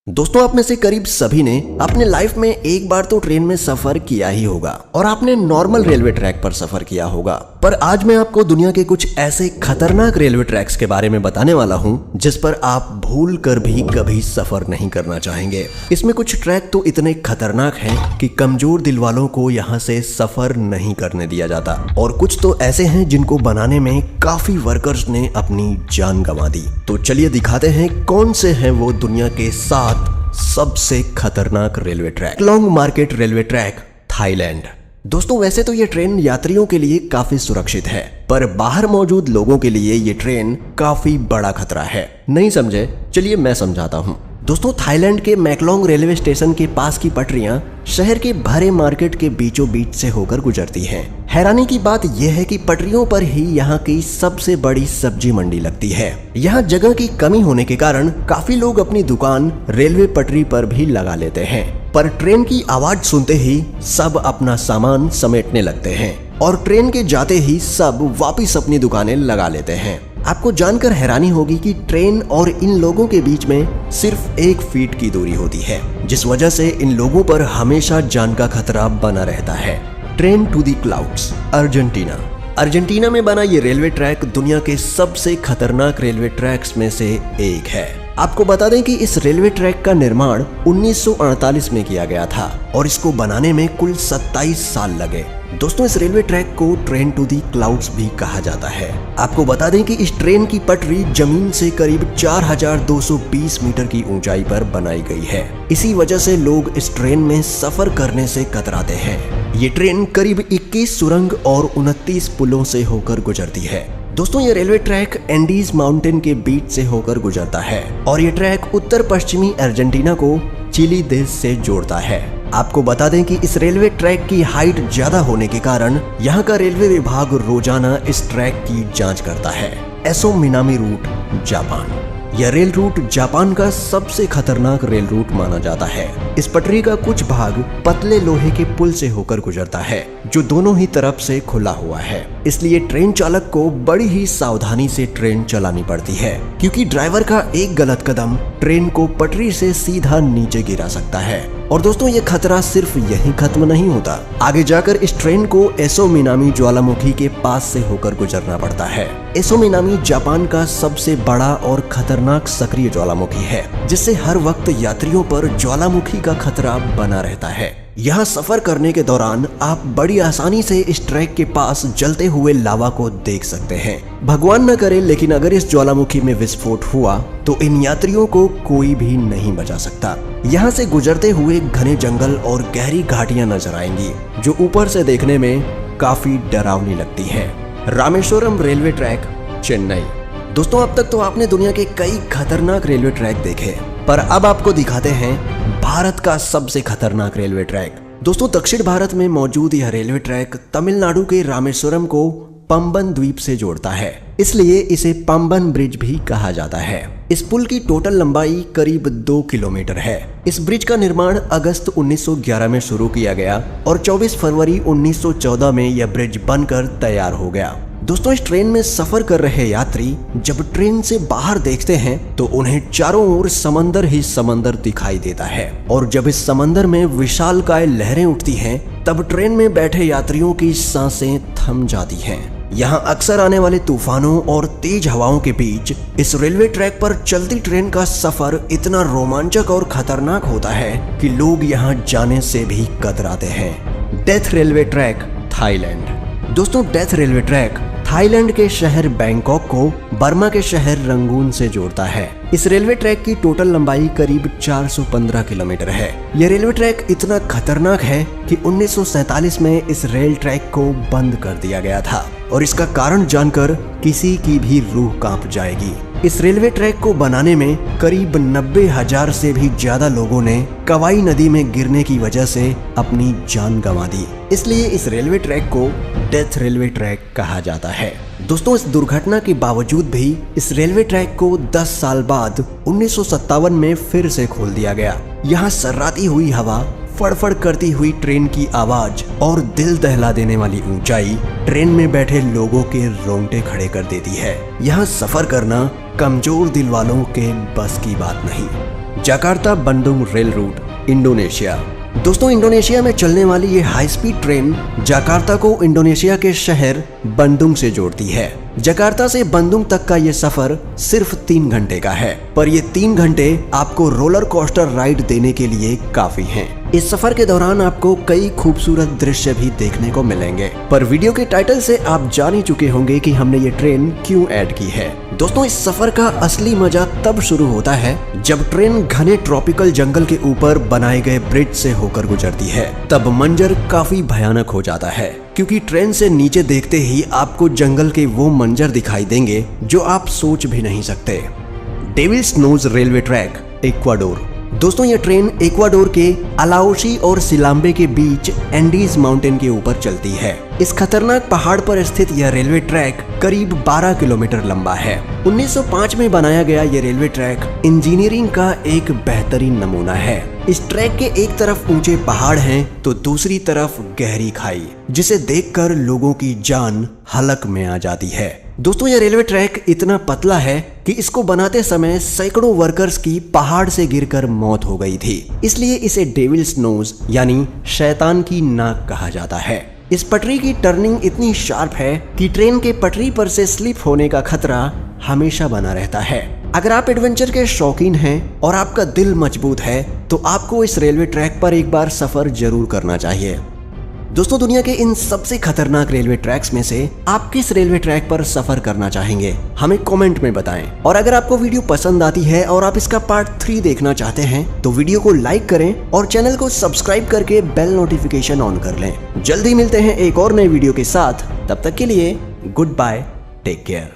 दोस्तों, आप में से करीब सभी ने अपने लाइफ में एक बार तो ट्रेन में सफर किया ही होगा और आपने नॉर्मल रेलवे ट्रैक पर सफर किया होगा। पर आज मैं आपको दुनिया के कुछ ऐसे खतरनाक रेलवे ट्रैक्स के बारे में बताने वाला हूं जिस पर आप भूल कर भी कभी सफर नहीं करना चाहेंगे। इसमें कुछ ट्रैक तो इतने खतरनाक हैं कि कमजोर दिल वालों को यहाँ से सफर नहीं करने दिया जाता, और कुछ तो ऐसे हैं जिनको बनाने में काफी वर्कर्स ने अपनी जान गंवा दी। तो चलिए दिखाते हैं कौन से हैं वो दुनिया के 7 सबसे खतरनाक railway track. Long market railway track, Thailand. दोस्तों, वैसे तो ये ट्रेन यात्रियों के लिए काफी सुरक्षित है, पर बाहर मौजूद लोगों के लिए ये ट्रेन काफी बड़ा खतरा है। नहीं समझे? चलिए मैं समझाता हूँ। दोस्तों, थाईलैंड के मैकलोंग रेलवे स्टेशन के पास की पटरियां शहर के भरे मार्केट के बीचों बीच से होकर गुजरती हैं। हैरानी की बात यह है कि पटरियों पर ही यहाँ की सबसे बड़ी सब्जी मंडी लगती है। यहाँ जगह की कमी होने के कारण काफी लोग अपनी दुकान रेलवे पटरी पर भी लगा लेते हैं, पर ट्रेन की आवाज सुनते ही सब अपना सामान समेटने लगते हैं और ट्रेन के जाते ही सब वापिस अपनी दुकानें लगा लेते हैं। आपको जानकर हैरानी होगी कि ट्रेन और इन लोगों के बीच में सिर्फ 1 फीट की दूरी होती है, जिस वजह से इन लोगों पर हमेशा जान का खतरा बना रहता है। Train to the clouds, Argentina. Argentina में बना ये रेलवे ट्रैक दुनिया के सबसे खतरनाक रेलवे ट्रैक्स में से एक है। आपको बता दें कि इस रेलवे ट्रैक का निर्माण 1948 में किया गया था और इसको बनाने में कुल 27 साल लगे। दोस्तों, इस रेलवे ट्रैक को ट्रेन टू दी क्लाउड्स भी कहा जाता है। आपको बता दें कि इस ट्रेन की पटरी जमीन से करीब 4220 मीटर की ऊंचाई पर बनाई गई है। इसी वजह से लोग इस ट्रेन में सफर करने से कतराते हैं। ये ट्रेन करीब 21 सुरंग और 29 पुलों से होकर गुजरती है। दोस्तों, ये रेलवे ट्रैक एंडीज माउंटेन के बीच से होकर गुजरता है और ये ट्रैक उत्तर पश्चिमी अर्जेंटीना को चिली देश से जोड़ता है। आपको बता दें कि इस रेलवे ट्रैक की हाइट ज्यादा होने के कारण यहाँ का रेलवे विभाग रोजाना इस ट्रैक की जांच करता है। Aso Minami route, Japan. यह रेल रूट जापान का सबसे खतरनाक रेल रूट माना जाता है। इस पटरी का कुछ भाग पतले लोहे के पुल से होकर गुजरता है जो दोनों ही तरफ से खुला हुआ है, इसलिए ट्रेन चालक को बड़ी ही सावधानी से ट्रेन चलानी पड़ती है, क्योंकि ड्राइवर का एक गलत कदम ट्रेन को पटरी से सीधा नीचे गिरा सकता है। और दोस्तों, ये खतरा सिर्फ यहीं खत्म नहीं होता। आगे जाकर इस ट्रेन को एसो मिनामी ज्वालामुखी के पास से होकर गुजरना पड़ता है। एसो मिनामी जापान का सबसे बड़ा और खतरनाक सक्रिय ज्वालामुखी है, जिससे हर वक्त यात्रियों पर ज्वालामुखी का खतरा बना रहता है। यहाँ सफर करने के दौरान आप बड़ी आसानी से इस ट्रैक के पास जलते हुए लावा को देख सकते हैं। भगवान न करे, लेकिन अगर इस ज्वालामुखी में विस्फोट हुआ तो इन यात्रियों को कोई भी नहीं बचा सकता। यहाँ से गुजरते हुए घने जंगल और गहरी घाटियां नजर आएंगी जो ऊपर से देखने में काफी डरावनी लगती है। Rameswaram railway track, Chennai. दोस्तों, अब तक तो आपने दुनिया के कई खतरनाक रेलवे ट्रैक देखे, पर अब आपको दिखाते हैं भारत का सबसे खतरनाक रेलवे ट्रैक। दोस्तों, दक्षिण भारत में मौजूद यह रेलवे ट्रैक तमिलनाडु के रामेश्वरम को पंबन द्वीप से जोड़ता है, इसलिए इसे पंबन ब्रिज भी कहा जाता है। इस पुल की टोटल लंबाई करीब 2 किलोमीटर है। इस ब्रिज का निर्माण अगस्त 1911 में शुरू किया गया और 24 फरवरी 1914 में यह ब्रिज बनकर तैयार हो गया। दोस्तों, इस ट्रेन में सफर कर रहे यात्री जब ट्रेन से बाहर देखते हैं तो उन्हें चारों ओर समंदर ही समंदर दिखाई देता है, और जब इस समंदर में विशालकाय लहरें उठती हैं तब ट्रेन में बैठे यात्रियों की सांसें थम जाती हैं। यहाँ अक्सर आने वाले तूफानों और तेज हवाओं के बीच इस रेलवे ट्रैक पर चलती ट्रेन का सफर इतना रोमांचक और खतरनाक होता है कि लोग यहाँ जाने से भी कतराते हैं। Death railway track, Thailand. दोस्तों, डेथ रेलवे ट्रैक थाईलैंड के शहर बैंकॉक को बर्मा के शहर रंगून से जोड़ता है। इस रेलवे ट्रैक की टोटल लंबाई करीब 415 किलोमीटर है। यह रेलवे ट्रैक इतना खतरनाक है कि 1947 में इस रेल ट्रैक को बंद कर दिया गया था, और इसका कारण जानकर किसी की भी रूह कांप जाएगी। इस रेलवे ट्रैक को बनाने में करीब 90,000 से भी ज्यादा लोगों ने कवाई नदी में गिरने की वजह से अपनी जान गंवा दी, इसलिए इस रेलवे ट्रैक को डेथ रेलवे ट्रैक कहा जाता है। दोस्तों, इस दुर्घटना के बावजूद भी इस रेलवे ट्रैक को 10 साल बाद 1957 में फिर से खोल दिया गया। यहाँ सर्राती हुई हवा, फड़फड़ करती हुई ट्रेन की आवाज और दिल दहला देने वाली ऊंचाई ट्रेन में बैठे लोगों के रोंगटे खड़े कर देती है। यहाँ सफर करना कमजोर दिल वालों के बस की बात नहीं। Jakarta Bandung rail route, Indonesia. दोस्तों, इंडोनेशिया में चलने वाली ये हाई स्पीड ट्रेन जकार्ता को इंडोनेशिया के शहर बंदुंग से जोड़ती है। जकार्ता से बंदुंग तक का ये सफर सिर्फ 3 घंटे का है, पर ये 3 घंटे आपको रोलर कोस्टर राइड देने के लिए काफी हैं। इस सफर के दौरान आपको कई खूबसूरत दृश्य भी देखने को मिलेंगे, पर वीडियो के टाइटल से आप जान ही चुके होंगे कि हमने ये ट्रेन क्यों ऐड की है। दोस्तों, इस सफर का असली मजा तब शुरू होता है जब ट्रेन घने ट्रॉपिकल जंगल के ऊपर बनाए गए ब्रिज से होकर गुजरती है। तब मंजर काफी भयानक हो जाता है, क्योंकि ट्रेन से नीचे देखते ही आपको जंगल के वो मंजर दिखाई देंगे जो आप सोच भी नहीं सकते। Devil's Nose railway track, Ecuador. दोस्तों, ये ट्रेन इक्वाडोर के अलाओशी और सिलाम्बे के बीच एंडीज माउंटेन के ऊपर चलती है। इस खतरनाक पहाड़ पर स्थित यह रेलवे ट्रैक करीब 12 किलोमीटर लंबा है। 1905 में बनाया गया ये रेलवे ट्रैक इंजीनियरिंग का एक बेहतरीन नमूना है। इस ट्रैक के एक तरफ ऊंचे पहाड़ हैं तो दूसरी तरफ गहरी खाई, जिसे देखकर लोगों की जान हलक में आ जाती है। दोस्तों, यह रेलवे ट्रैक इतना पतला है कि इसको बनाते समय सैकड़ों वर्कर्स की पहाड़ से गिरकर मौत हो गई थी। इसलिए इसे डेविल्स नोज यानी शैतान की नाक कहा जाता है। इस पटरी की टर्निंग इतनी शार्प है कि ट्रेन के पटरी पर से स्लिप होने का खतरा हमेशा बना रहता है। अगर आप एडवेंचर के शौकीन हैं और आपका दिल मजबूत है तो आपको इस रेलवे ट्रैक पर एक बार सफर जरूर करना चाहिए। दोस्तों, दुनिया के इन सबसे खतरनाक रेलवे ट्रैक्स में से आप किस रेलवे ट्रैक पर सफर करना चाहेंगे, हमें कमेंट में बताएं। और अगर आपको वीडियो पसंद आती है और आप इसका पार्ट 3 देखना चाहते हैं तो वीडियो को लाइक करें और चैनल को सब्सक्राइब करके बेल नोटिफिकेशन ऑन कर लें। जल्दी मिलते हैं एक और नए वीडियो के साथ, तब तक के लिए गुड बाय, टेक केयर।